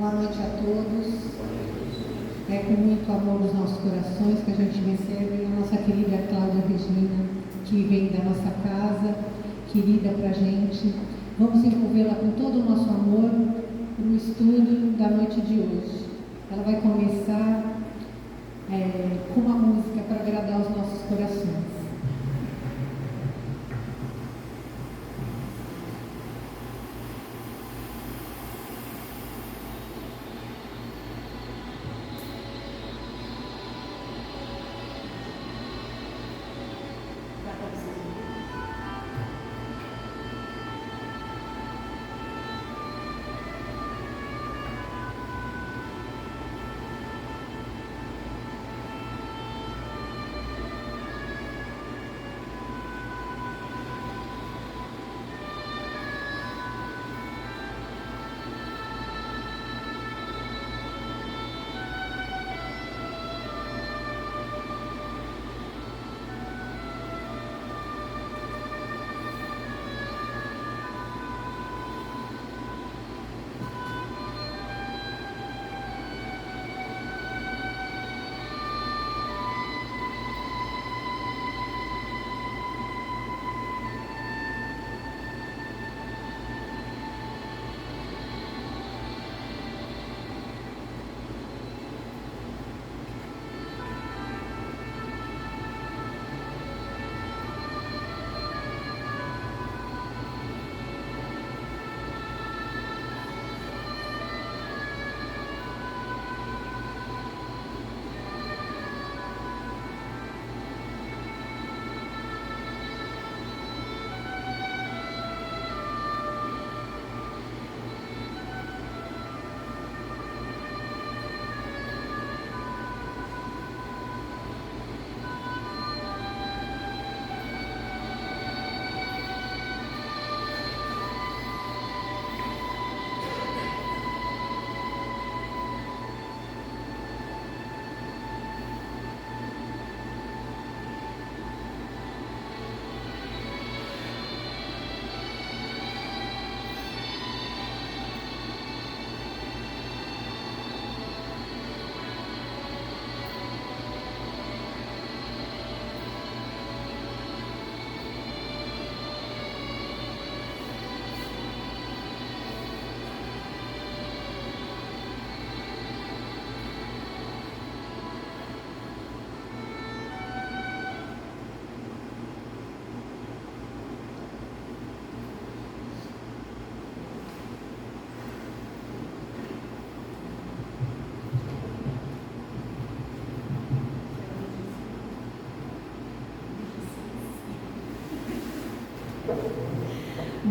Boa noite a todos. É com muito amor nos nossos corações que a gente recebe a nossa querida Cláudia Regina, que vem da nossa casa, querida para a gente. Vamos envolvê-la com todo o nosso amor no estudo da noite de hoje. Ela vai começar com uma música para agradar os nossos corações.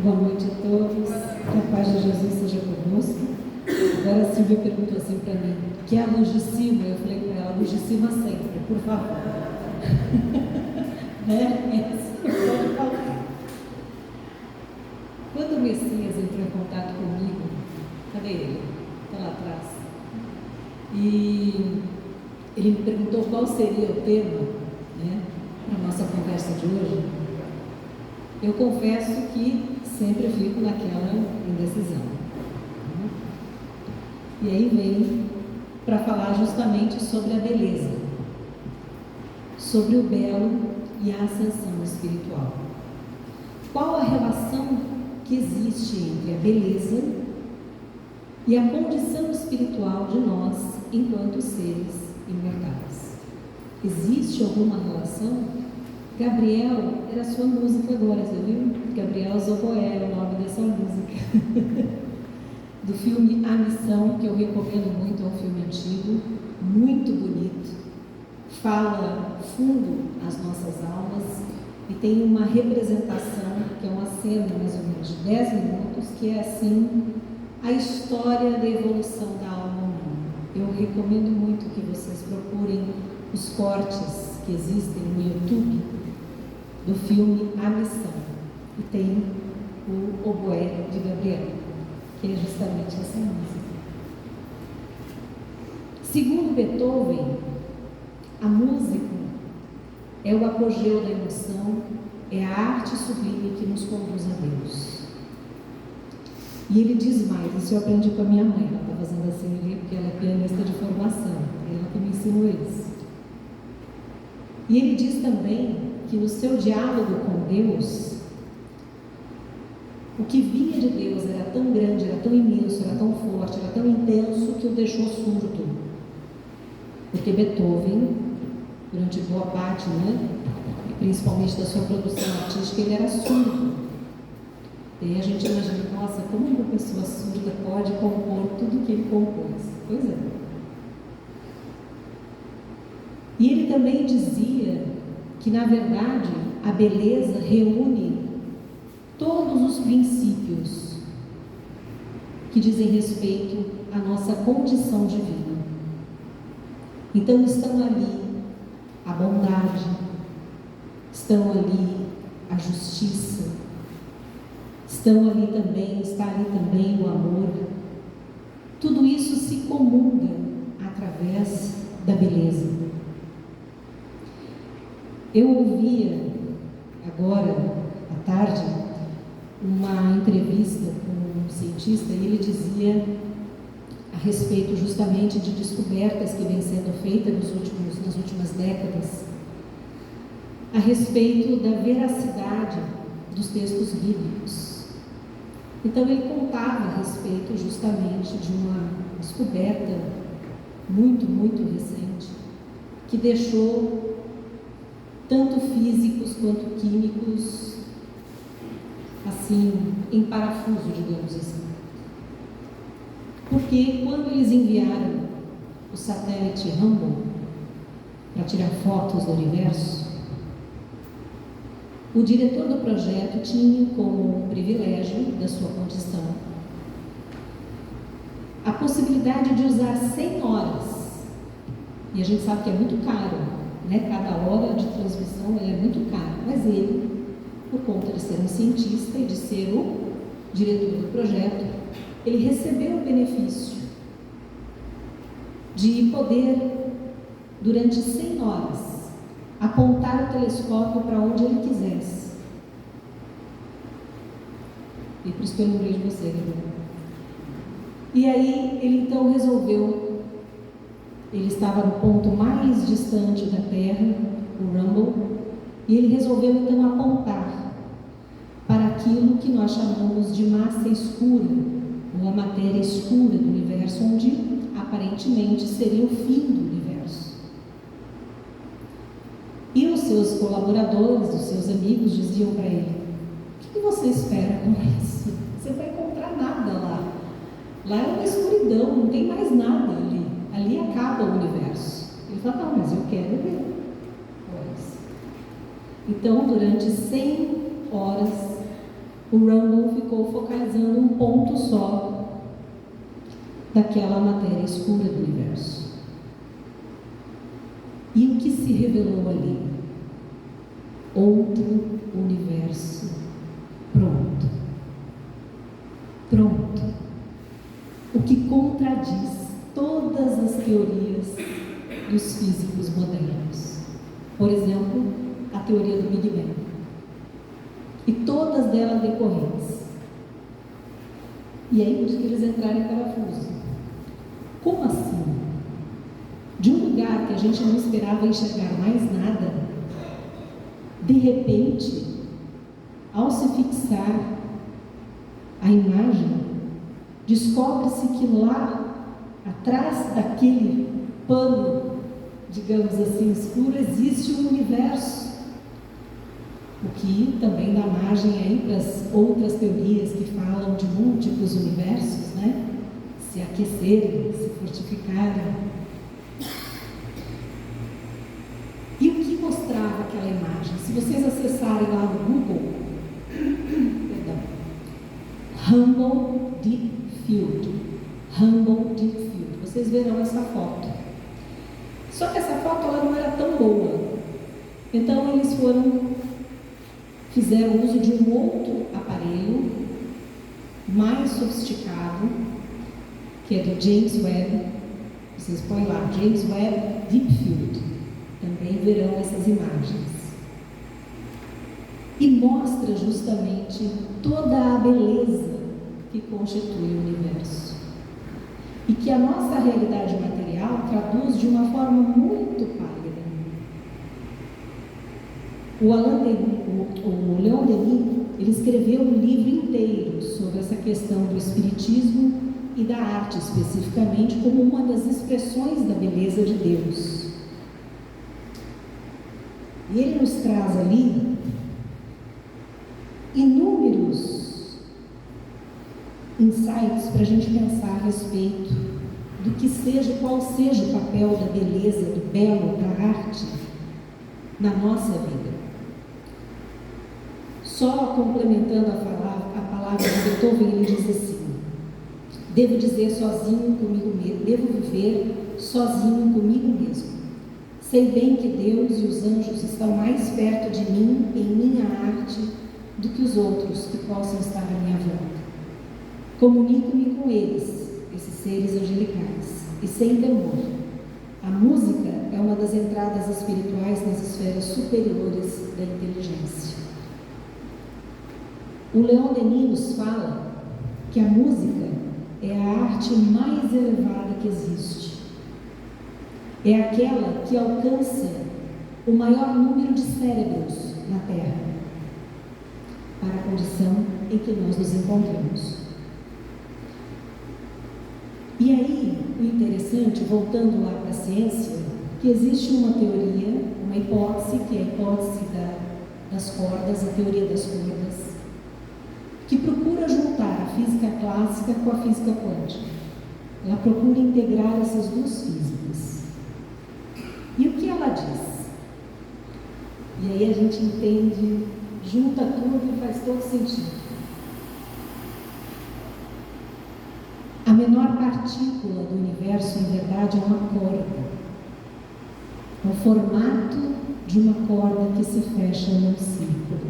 Boa noite a todos, que a paz de Jesus seja conosco. Agora a Silvia perguntou assim para mim, que é a luz de cima? Eu falei para ela, a luz de cima sempre, por favor. Quando o Messias entrou em contato comigo, cadê ele? Está lá atrás. E ele me perguntou qual seria o tema, para a nossa conversa de hoje. Eu confesso que sempre fico naquela indecisão. E aí vem para falar justamente sobre a beleza, sobre o belo e a ascensão espiritual. Qual a relação que existe entre a beleza e a condição espiritual de nós enquanto seres imortais? Existe alguma relação? Gabriel era a sua música agora, você viu? Gabriel Zoboé é o nome dessa música. Do filme A Missão, que eu recomendo muito, é um filme antigo, muito bonito. Fala fundo às nossas almas e tem uma representação, que é uma cena mais ou menos de 10 minutos, que é assim, a história da evolução da alma humana. Eu recomendo muito que vocês procurem os cortes que existem no YouTube do filme A Missão, e tem o Oboé de Gabriel, que é justamente essa música. Segundo Beethoven, a música é o apogeu da emoção, é a arte sublime que nos conduz a Deus. E ele diz mais, isso eu aprendi com a minha mãe, ela está fazendo assim ali, porque ela é pianista de formação, ela que me ensinou isso. E ele diz também que no seu diálogo com Deus, o que vinha de Deus era tão grande, era tão imenso, era tão forte, era tão intenso que o deixou surdo. Porque Beethoven, durante boa parte, principalmente da sua produção artística, ele era surdo. E aí a gente imagina, nossa, como uma pessoa surda pode compor tudo o que ele compôs? Pois é. E ele também dizia que, na verdade, a beleza reúne todos os princípios que dizem respeito à nossa condição divina. Então estão ali a bondade, estão ali a justiça, está ali também o amor. Tudo isso se comunga através da beleza. Eu ouvia agora à tarde uma entrevista com um cientista e ele dizia a respeito justamente de descobertas que vêm sendo feitas nas últimas décadas, a respeito da veracidade dos textos bíblicos. Então ele contava a respeito justamente de uma descoberta muito, muito recente, que deixou tanto físicos quanto químicos assim, em parafuso, digamos assim. Porque quando eles enviaram o satélite Hubble para tirar fotos do universo, o diretor do projeto tinha como um privilégio da sua condição a possibilidade de usar 100 horas. E a gente sabe que é muito caro, Cada hora de transmissão é muito caro. Mas ele, por conta de ser um cientista e de ser o diretor do projeto, ele recebeu o benefício de poder, durante 100 horas, apontar o telescópio para onde ele quisesse. E por isso que eu lembrei de você, né? E aí ele então resolveu, ele estava no ponto mais distante da Terra, o Hubble, e ele resolveu então apontar para aquilo que nós chamamos de massa escura, ou a matéria escura do universo, onde aparentemente seria o fim do universo. E os seus colaboradores, os seus amigos diziam para ele: o que você espera com isso? Você não vai encontrar nada lá. Lá é uma escuridão, não tem mais nada ali. Ali acaba o universo. Ele fala: não, mas eu quero ver. Então, durante 100 horas, o Hubble ficou focalizando um ponto só daquela matéria escura do universo. E o que se revelou ali? Outro universo pronto. Pronto. O que contradiz todas as teorias dos físicos modernos. Por exemplo, a teoria do Big Bang. E todas delas decorrentes. E aí, por isso que eles entraram em parafuso. Como assim? De um lugar que a gente não esperava enxergar mais nada, de repente, ao se fixar a imagem, descobre-se que lá, atrás daquele pano, digamos assim, escuro, existe um universo. O que também dá margem aí para as outras teorias que falam de múltiplos universos, Se aquecerem, se fortificarem. E o que mostrava aquela imagem? Se vocês acessarem lá no Google, Hubble Deep Field, Hubble Deep Field, vocês verão essa foto. Só que essa foto ela não era tão boa. Então eles fizeram uso de um outro aparelho mais sofisticado, que é do James Webb. Vocês põem lá, James Webb Deep Field. Também verão essas imagens. E mostra justamente toda a beleza que constitui o universo. E que a nossa realidade material traduz de uma forma muito pálida. O Leon Denis, ele escreveu um livro inteiro sobre essa questão do espiritismo e da arte, especificamente, como uma das expressões da beleza de Deus. E ele nos traz ali inúmeros insights para a gente pensar a respeito do que seja, qual seja o papel da beleza, do belo, da arte na nossa vida. Só complementando a palavra de Beethoven, ele diz assim: devo dizer sozinho comigo mesmo, devo viver sozinho comigo mesmo. Sei bem que Deus e os anjos estão mais perto de mim em minha arte do que os outros que possam estar à minha volta. Comunico-me com eles, esses seres angelicais, e sem temor. A música é uma das entradas espirituais nas esferas superiores da inteligência. O Leon Denis nos fala que a música é a arte mais elevada que existe. É aquela que alcança o maior número de cérebros na Terra, para a condição em que nós nos encontramos. E aí, o interessante, voltando lá para a ciência, que existe uma teoria, uma hipótese, que é a hipótese das cordas, a teoria das cordas, que procura juntar a física clássica com a física quântica. Ela procura integrar essas duas físicas. E o que ela diz? E aí a gente entende, junta tudo e faz todo sentido. A menor partícula do universo, em verdade, é uma corda. É o formato de uma corda que se fecha num círculo.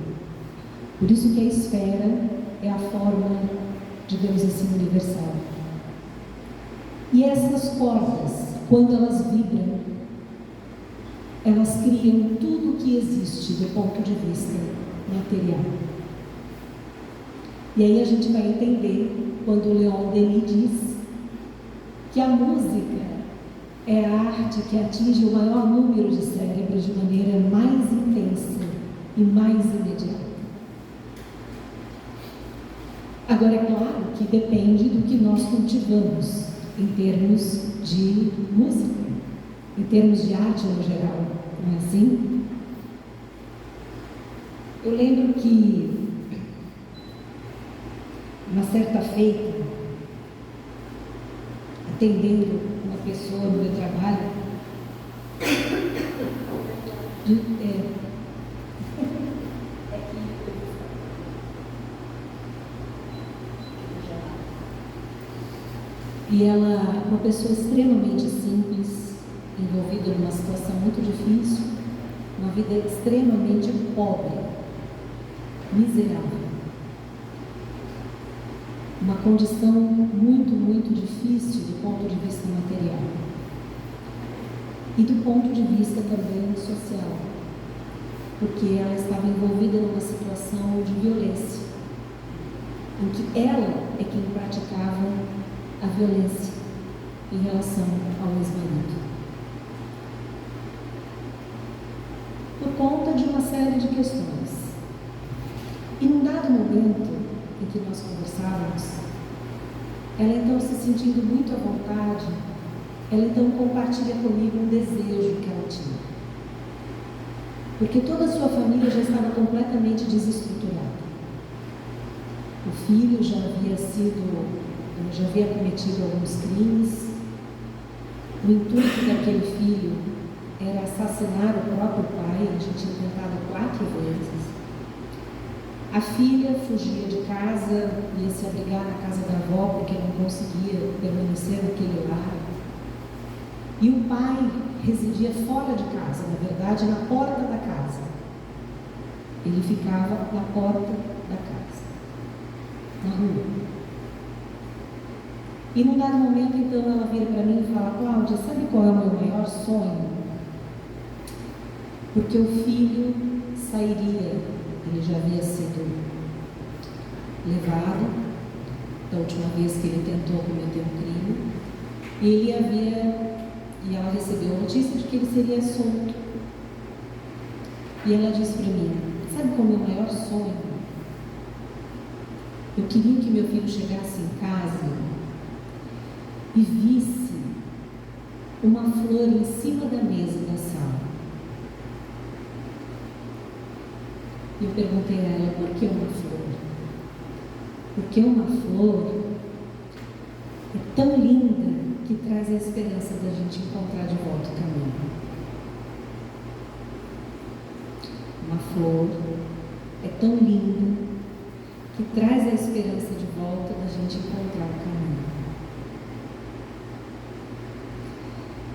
Por isso que a esfera é a forma, digamos assim, universal. E essas cordas, quando elas vibram, elas criam tudo o que existe do ponto de vista material. E aí a gente vai entender quando o Leon Denis diz que a música é a arte que atinge o maior número de cérebros de maneira mais intensa e mais imediata. Agora, é claro que depende do que nós cultivamos em termos de música, em termos de arte no geral, não é assim? Eu lembro que, uma certa feita, atendendo uma pessoa no meu trabalho, e ela, uma pessoa extremamente simples, envolvida numa situação muito difícil, uma vida extremamente pobre, miserável, uma condição muito, muito difícil do ponto de vista material e do ponto de vista também social, porque ela estava envolvida numa situação de violência, em que ela é quem praticava a violência em relação ao ex-marido. Por conta de uma série de questões. E num dado momento em que nós conversávamos, ela então, se sentindo muito à vontade, ela então compartilha comigo um desejo que ela tinha. Porque toda a sua família já estava completamente desestruturada. O filho já havia cometido alguns crimes. O intuito daquele filho era assassinar o próprio pai, ele já tinha tentado 4 vezes. A filha fugia de casa, ia se abrigar na casa da avó, porque não conseguia permanecer naquele lar. E o pai residia fora de casa, na verdade, na porta da casa. Ele ficava na porta da casa, na rua. E num dado momento, então, ela vira para mim e fala: Cláudia, sabe qual é o meu maior sonho? Porque o filho sairia, ele já havia sido levado, da última vez que ele tentou cometer um crime, e ela recebeu a notícia de que ele seria solto. E ela disse para mim: sabe qual é o meu maior sonho? Eu queria que meu filho chegasse em casa e visse uma flor em cima da mesa da sala. E eu perguntei a ela: por que uma flor? Porque uma flor é tão linda que traz a esperança da gente encontrar de volta o caminho. Uma flor é tão linda que traz a esperança de volta da gente encontrar o caminho.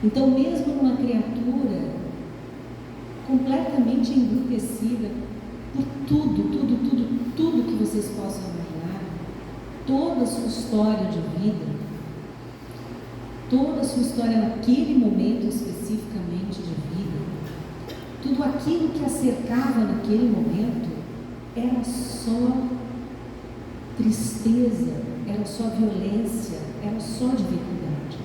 Então, mesmo uma criatura completamente embrutecida por tudo que vocês possam imaginar, toda a sua história de vida, toda a sua história naquele momento especificamente de vida, tudo aquilo que a cercava naquele momento era só tristeza, era só violência, era só dificuldade.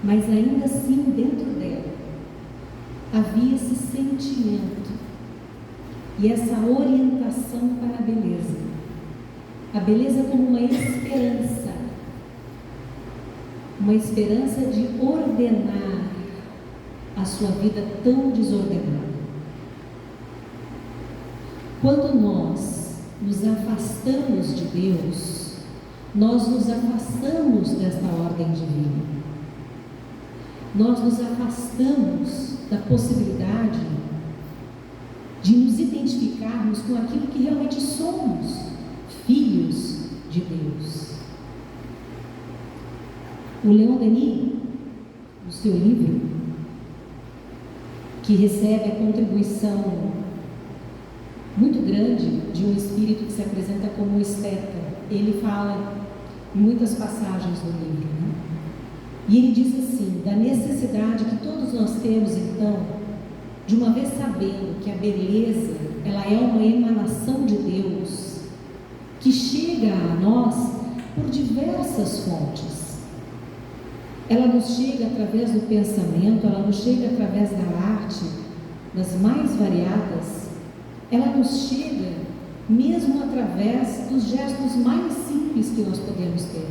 Mas ainda assim, dentro dela, havia esse sentimento e essa orientação para a beleza. A beleza como uma esperança de ordenar a sua vida tão desordenada. Quando nós nos afastamos de Deus, nós nos afastamos desta ordem divina. Nós nos afastamos da possibilidade de nos identificarmos com aquilo que realmente somos, filhos de Deus. O Leon Denis, no seu livro, que recebe a contribuição muito grande de um espírito que se apresenta como esteta, ele fala em muitas passagens do livro, né? E ele diz assim, da necessidade que todos nós temos, então, de uma vez sabendo que a beleza, ela é uma emanação de Deus, que chega a nós por diversas fontes. Ela nos chega através do pensamento, ela nos chega através da arte, das mais variadas, ela nos chega mesmo através dos gestos mais simples que nós podemos ter.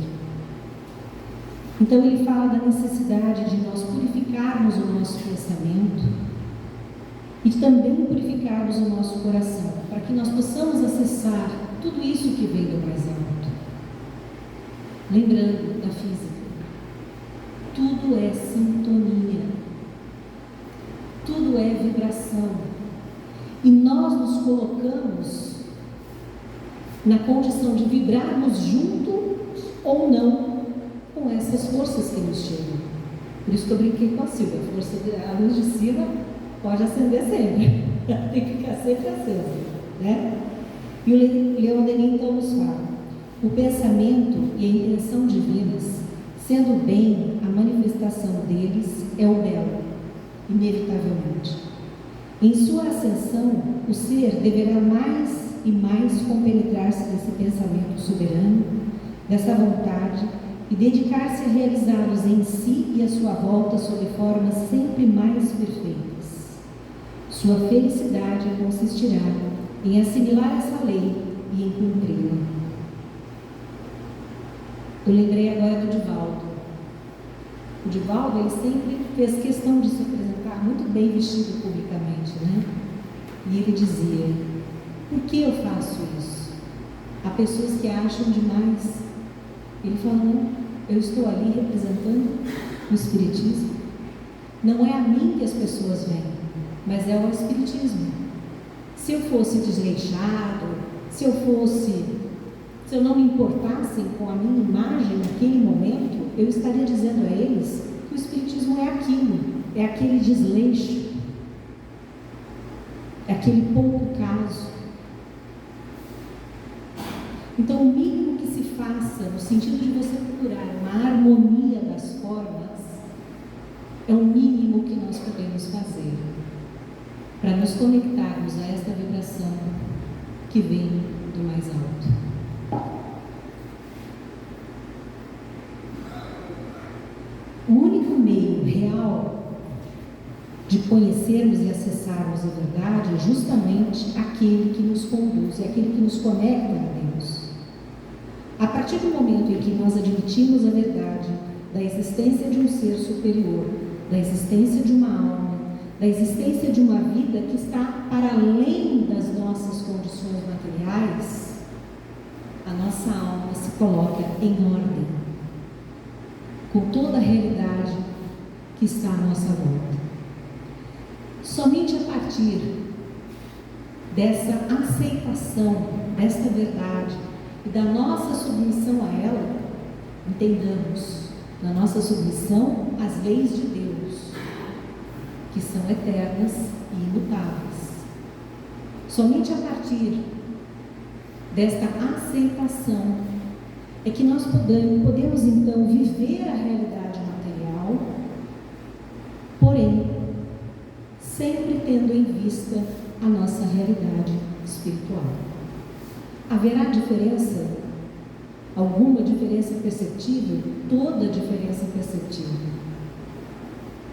Então ele fala da necessidade de nós purificarmos o nosso pensamento e também purificarmos o nosso coração, para que nós possamos acessar tudo isso que vem do mais alto. Lembrando da física, tudo é sintonia, tudo é vibração, e nós nos colocamos na condição de vibrarmos junto ou não com essas forças que nos chegam. Por isso que eu brinquei com a Silvia, a luz de cima pode acender sempre, tem que ficar sempre acesa, né? E o Leon Denis então nos fala: o pensamento e a intenção divinas, sendo bem a manifestação deles, é o belo, inevitavelmente. Em sua ascensão, o ser deverá mais e mais compenetrar-se desse pensamento soberano, dessa vontade, e dedicar-se a realizá-los em si e à sua volta sob formas sempre mais perfeitas. Sua felicidade consistirá em assimilar essa lei e em cumpri-la. Eu lembrei agora do Divaldo. O Divaldo, ele sempre fez questão de se apresentar muito bem vestido publicamente, né? E ele dizia: por que eu faço isso? Há pessoas que acham demais. Ele falou: não, eu estou ali representando o Espiritismo. Não é a mim que as pessoas veem, mas é o Espiritismo. Se eu fosse desleixado, se eu não me importasse com a minha imagem naquele momento, eu estaria dizendo a eles que o Espiritismo é aquilo, é aquele desleixo, é aquele pouco caso. Então, o mínimo que se faça, no sentido de você procurar uma harmonia das formas, é o mínimo que nós podemos fazer para nos conectarmos a esta vibração que vem do mais alto. conhecermos e acessarmos a verdade é justamente aquele que nos conduz, é aquele que nos conecta a Deus. A partir do momento em que nós admitimos a verdade da existência de um ser superior, da existência de uma alma, da existência de uma vida que está para além das nossas condições materiais, a nossa alma se coloca em ordem com toda a realidade que está à nossa volta. Somente a partir dessa aceitação desta verdade e da nossa submissão a ela, entendamos, na nossa submissão às leis de Deus, que são eternas e imutáveis. Somente a partir desta aceitação é que nós podemos então viver a realidade material, porém, sempre tendo em vista a nossa realidade espiritual. Haverá diferença? Alguma diferença perceptível? Toda diferença perceptível.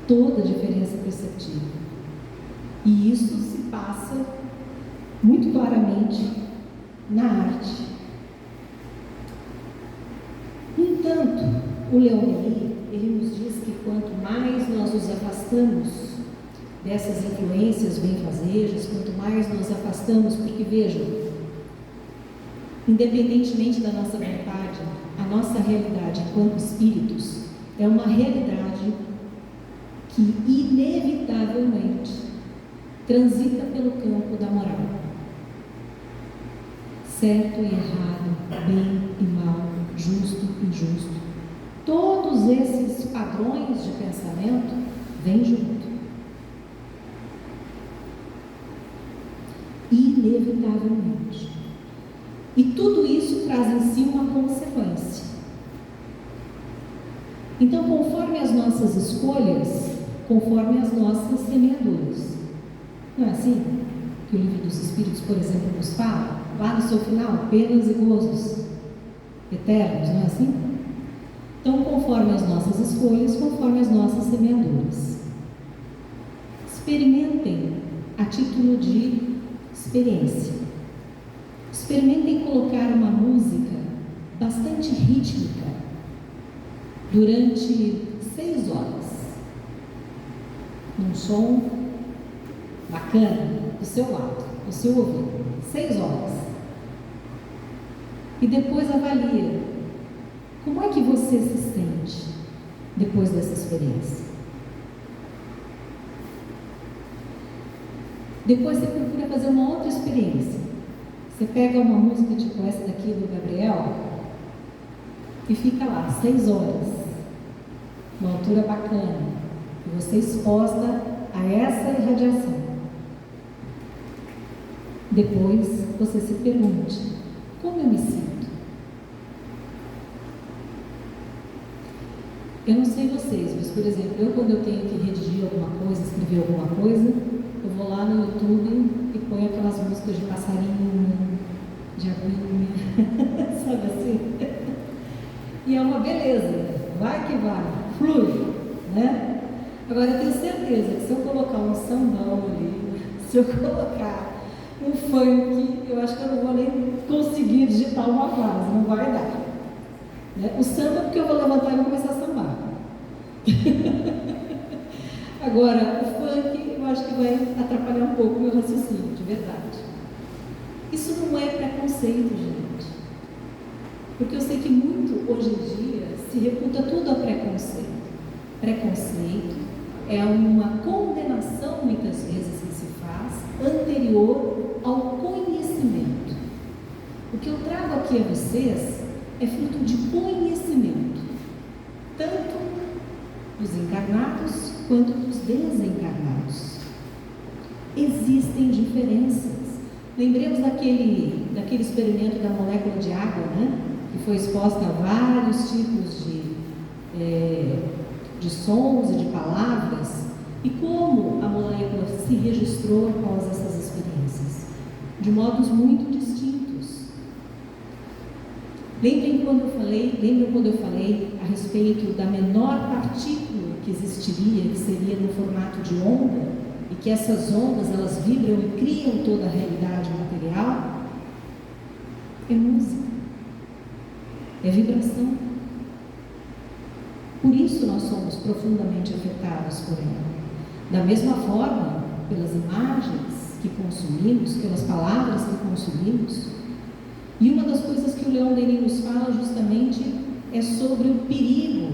Toda diferença perceptível. E isso se passa muito claramente na arte. No entanto, o Leon Denis, ele nos diz que quanto mais nós nos afastamos dessas influências benfazejas, quanto mais nós afastamos, porque vejam, independentemente da nossa vontade, a nossa realidade enquanto espíritos é uma realidade que inevitavelmente transita pelo campo da moral. Certo e errado, bem e mal, justo e injusto. Todos esses padrões de pensamento vêm junto. Inevitavelmente. E tudo isso traz em si uma consequência. Então, conforme as nossas escolhas, conforme as nossas semeaduras. Não é assim que o Livro dos Espíritos, por exemplo, nos fala? Lá no seu final, penas e gozos eternos, não é assim? Então, conforme as nossas escolhas, conforme as nossas semeaduras. Experimentem a título de experiência. Experimentem colocar uma música bastante rítmica durante 6 horas. Um som bacana do seu lado, do seu ouvido. 6 horas. E depois avalia como é que você se sente depois dessa experiência. Depois você procura fazer uma outra experiência. Você pega uma música tipo essa daqui do Gabriel e fica lá 6 horas, uma altura bacana, e você exposta a essa irradiação. Depois você se pergunte: como eu me sinto? Eu não sei vocês, mas por exemplo, eu quando eu tenho que redigir alguma coisa, escrever alguma coisa, eu vou lá no YouTube e ponho aquelas músicas de passarinho, de aguinha, sabe assim? E é uma beleza, vai que vai, flui, né? Agora eu tenho certeza que se eu colocar um sambão ali, se eu colocar um funk, eu acho que eu não vou nem conseguir digitar uma frase, não vai dar. Né? O samba, porque eu vou levantar e vou começar a sambar. Agora, o funk, eu acho que vai atrapalhar um pouco o meu raciocínio, de verdade. Isso não é preconceito, gente. Porque eu sei que muito, hoje em dia, se reputa tudo a preconceito. Preconceito é uma condenação, muitas vezes, que se faz anterior ao conhecimento. O que eu trago aqui a vocês é fruto de conhecimento, tanto dos encarnados quanto dos desencarnados. Existem diferenças. Lembremos daquele experimento da molécula de água, né? Que foi exposta a vários tipos de sons e de palavras, e como a molécula se registrou após essas experiências, de modos muito distintos. Lembram quando eu falei a respeito da menor partícula que existiria, que seria no formato de onda? que essas ondas elas vibram e criam toda a realidade material, é música, é vibração. Por isso nós somos profundamente afetados por ela. Da mesma forma, pelas imagens que consumimos, pelas palavras que consumimos. E uma das coisas que o Leon Denis nos fala justamente é sobre o perigo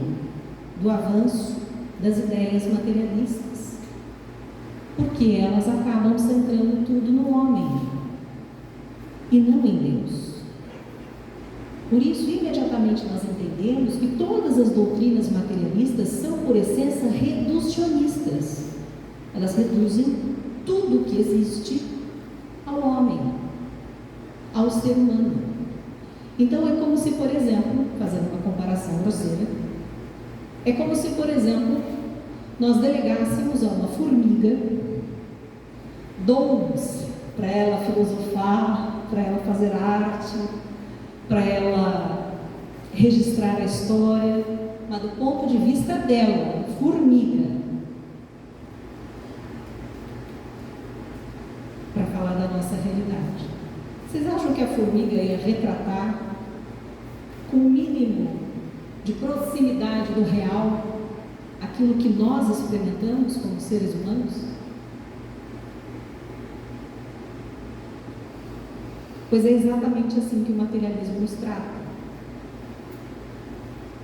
do avanço das ideias materialistas, porque elas acabam centrando tudo no homem e não em Deus. Por isso, imediatamente nós entendemos que todas as doutrinas materialistas são, por essência, reducionistas. Elas reduzem tudo que existe ao homem, ao ser humano. Então, é como se, por exemplo, fazendo uma comparação grosseira, é como se, por exemplo, nós delegássemos a uma formiga dons para ela filosofar, para ela fazer arte, para ela registrar a história, mas do ponto de vista dela, formiga, para falar da nossa realidade. Vocês acham que a formiga ia retratar com o mínimo de proximidade do real aquilo que nós experimentamos como seres humanos? Pois é exatamente assim que o materialismo nos trata.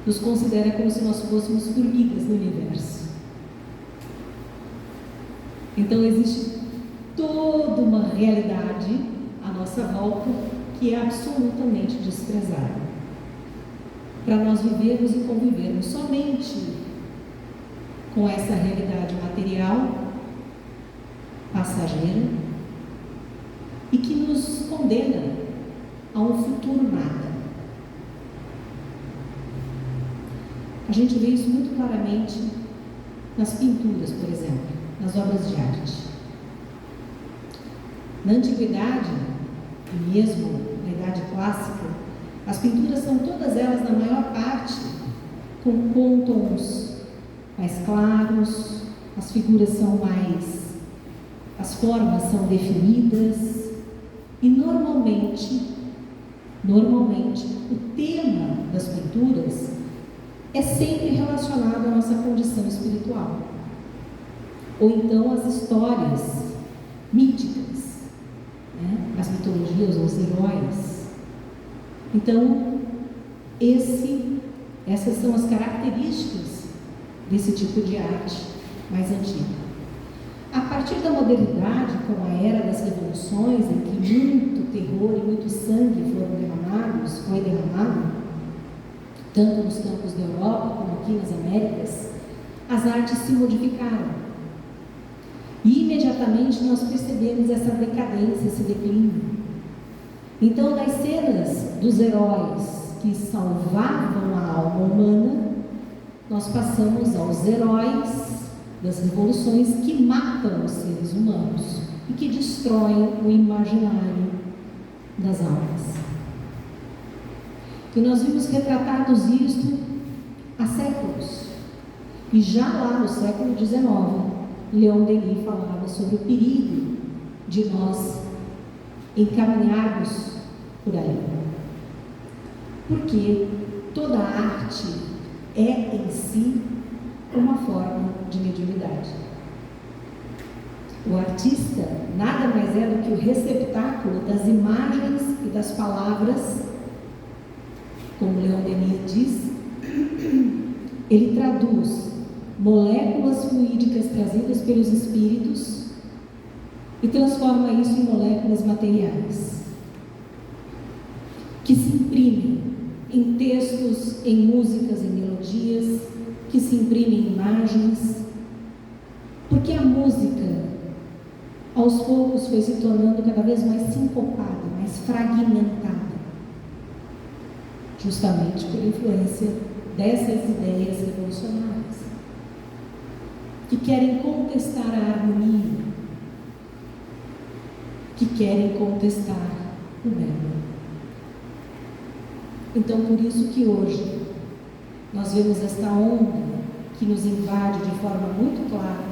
Nos considera como se nós fôssemos formigas no universo. Então existe toda uma realidade à nossa volta que é absolutamente desprezada, para nós vivermos e convivermos somente com essa realidade material, passageira, e que nos condena a um futuro nada. A gente vê isso muito claramente nas pinturas, por exemplo, nas obras de arte. Na antiguidade, e mesmo na Idade Clássica, as pinturas são todas elas, na maior parte, com tons mais claros, as figuras são mais, as formas são definidas, e normalmente, o tema das pinturas é sempre relacionado à nossa condição espiritual, ou então às histórias míticas, né? As mitologias, os heróis. Então, essas são as características desse tipo de arte mais antiga. A partir da modernidade, com a era das revoluções, em que muito terror e muito sangue foi derramado, tanto nos campos da Europa como aqui nas Américas, as artes se modificaram. E imediatamente nós percebemos essa decadência, esse declínio. Então, das cenas dos heróis que salvavam a alma humana, nós passamos aos heróis das revoluções que matam os seres humanos e que destroem o imaginário das almas. E nós vimos retratados isto há séculos. E já lá no século XIX, Leon Denis falava sobre o perigo de nós encaminharmos por aí. Porque toda arte é em si uma forma de mediunidade. O artista nada mais é do que o receptáculo das imagens e das palavras, como Leon Denis diz. Ele traduz moléculas fluídicas trazidas pelos espíritos e transforma isso em moléculas materiais, que se imprimem em textos, em músicas, em melodias, que se imprimem em imagens, porque a música aos poucos foi se tornando cada vez mais sincopada, mais fragmentada, justamente por influência dessas ideias revolucionárias, que querem contestar a harmonia, que querem contestar o belo. Então, por isso que hoje nós vemos esta onda que nos invade de forma muito clara,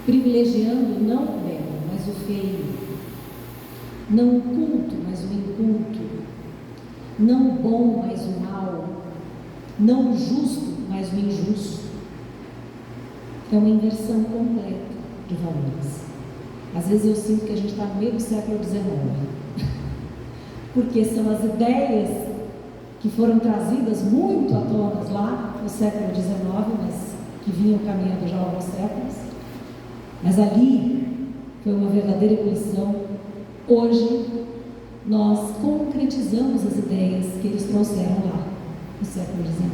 privilegiando não o belo, mas o feio, não o culto, mas o inculto, não o bom, mas o mal, não o justo, mas o injusto. É uma inversão completa de valores. Às vezes eu sinto que a gente está no meio do século XIX, porque são as ideias que foram trazidas muito à tona lá no século XIX, mas que vinham caminhando já há alguns séculos. Mas ali foi uma verdadeira ebulição. Hoje nós concretizamos as ideias que eles trouxeram lá no século XIX.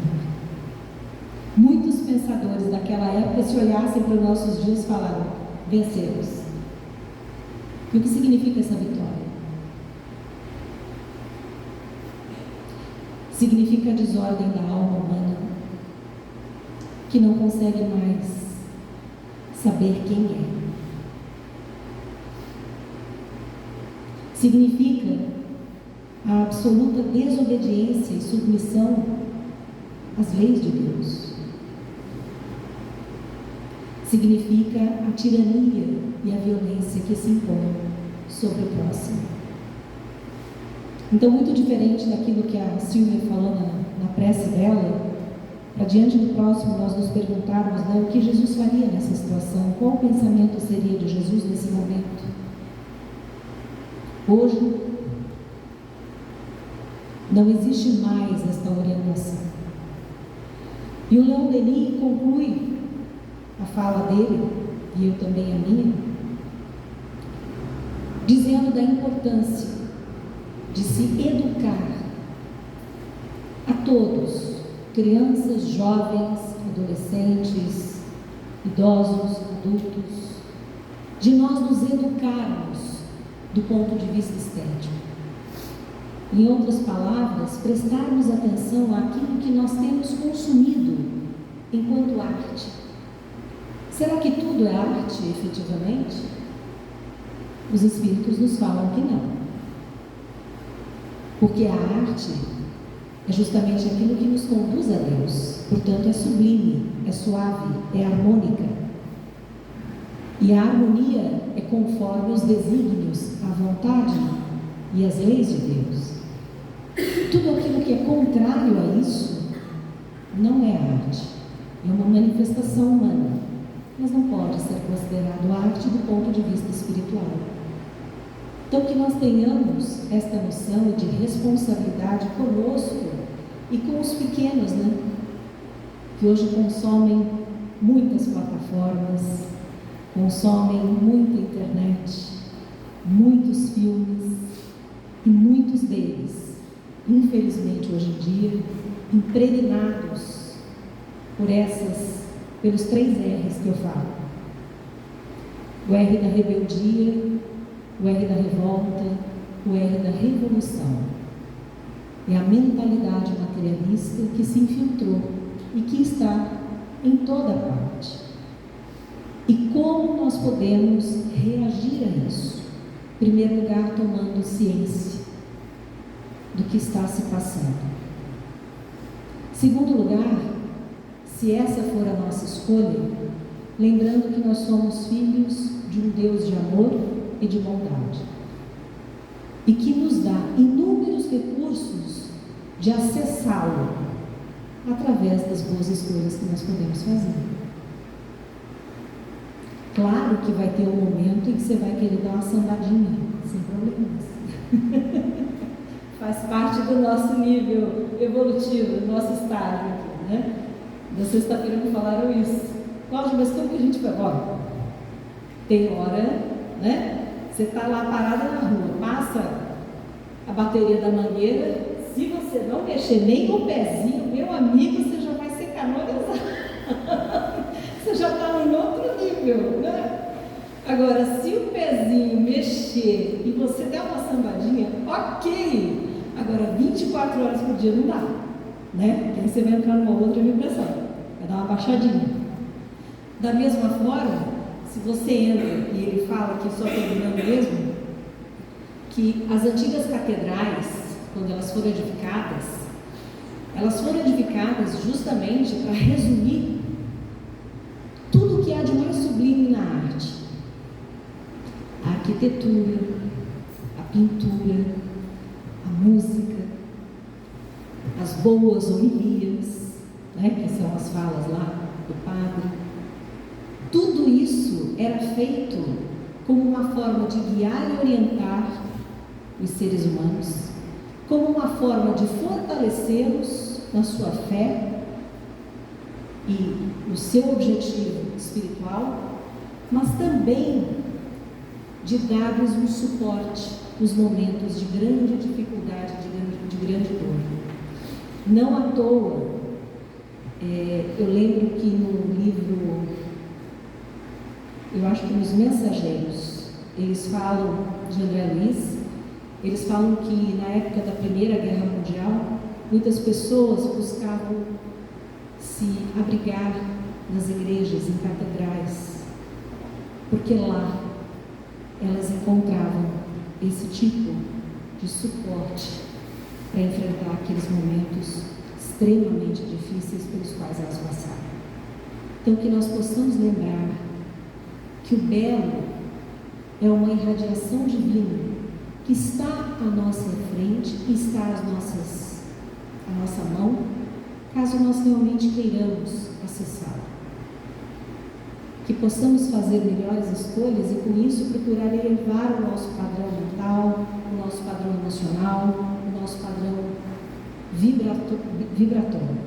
Muitos pensadores daquela época, se olhassem para os nossos dias, falaram: vencemos. E o que significa essa vitória? Significa a desordem da alma humana, que não consegue mais saber quem é. Significa a absoluta desobediência e submissão às leis de Deus. Significa a tirania e a violência que se impõe sobre o próximo. Então, muito diferente daquilo que a Silvia falou na prece dela, para diante do próximo nós nos perguntarmos, né, o que Jesus faria nessa situação, qual o pensamento seria de Jesus nesse momento. Hoje, não existe mais esta orientação. E o Leon Denis conclui a fala dele, e eu também a minha, dizendo da importância de se educar a todos, crianças, jovens, adolescentes, idosos, adultos, de nós nos educarmos do ponto de vista estético. Em outras palavras, prestarmos atenção àquilo que nós temos consumido enquanto arte. Será que tudo é arte, efetivamente? Os Espíritos nos falam que não. Porque a arte é justamente aquilo que nos conduz a Deus. Portanto, é sublime, é suave, é harmônica. E a harmonia é conforme os desígnios, a vontade e as leis de Deus. Tudo aquilo que é contrário a isso não é arte, é uma manifestação humana, mas não pode ser considerado arte do ponto de vista espiritual. Então, que nós tenhamos esta noção de responsabilidade conosco e com os pequenos, né? Que hoje consomem muitas plataformas, consomem muita internet, muitos filmes, e muitos deles, infelizmente hoje em dia, impregnados pelos 3 R's que eu falo. O R da rebeldia, o R da revolta, o R da revolução. É a mentalidade materialista que se infiltrou e que está em toda parte. E como nós podemos reagir a isso? Em primeiro lugar, tomando ciência do que está se passando. Em segundo lugar, se essa for a nossa escolha, lembrando que nós somos filhos de um Deus de amor e de bondade, e que nos dá inúmeros recursos de acessá-lo através das boas escolhas que nós podemos fazer. Claro que vai ter um momento em que você vai querer dar uma sambadinha, sem problemas. Faz parte do nosso nível evolutivo, do nosso estágio aqui, né? Da sexta-feira me falaram isso. Cláudia, mas como que a gente vai? Ó, tem hora, né? Você está lá parada na rua, passa a bateria da mangueira, se você não mexer nem o pezinho, meu amigo, você já vai ser canonizado. Você já está em outro nível, né? Agora, se o pezinho mexer e você der uma sambadinha, ok. Agora, 24 horas por dia não dá, né? Porque aí você vai entrar numa outra vibração, vai dar uma baixadinha. Da mesma forma, se você entra, e ele fala aqui, só terminando mesmo, que as antigas catedrais, quando elas foram edificadas justamente para resumir tudo que há de mais sublime sublime na arte. A arquitetura, a pintura, a música, as boas homilias, né, que são as falas lá do padre. Tudo isso era feito como uma forma de guiar e orientar os seres humanos, como uma forma de fortalecê-los na sua fé e no seu objetivo espiritual, mas também de dar-lhes um suporte nos momentos de grande dificuldade, de grande dor. Não à toa, eu lembro que no livro, eu acho que nos Mensageiros, eles falam, de André Luiz, eles falam que na época da Primeira Guerra Mundial, muitas pessoas buscavam se abrigar nas igrejas, em catedrais, porque lá elas encontravam esse tipo de suporte para enfrentar aqueles momentos extremamente difíceis pelos quais elas passaram. Então, que nós possamos lembrar que o belo é uma irradiação divina que está à nossa frente, que está à nossa mão, caso nós realmente queiramos acessá-lo. Que possamos fazer melhores escolhas e com isso procurar elevar o nosso padrão mental, o nosso padrão emocional, o nosso padrão vibratório.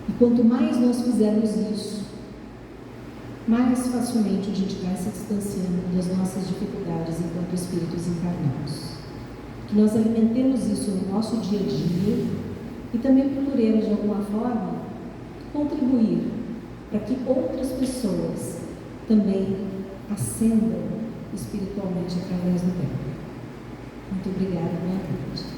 E quanto mais nós fizermos isso, mais facilmente a gente vai se distanciando das nossas dificuldades enquanto espíritos encarnados. Que nós alimentemos isso no nosso dia a dia e também procuremos de alguma forma contribuir para que outras pessoas também ascendam espiritualmente através do bem. Muito obrigada, boa noite.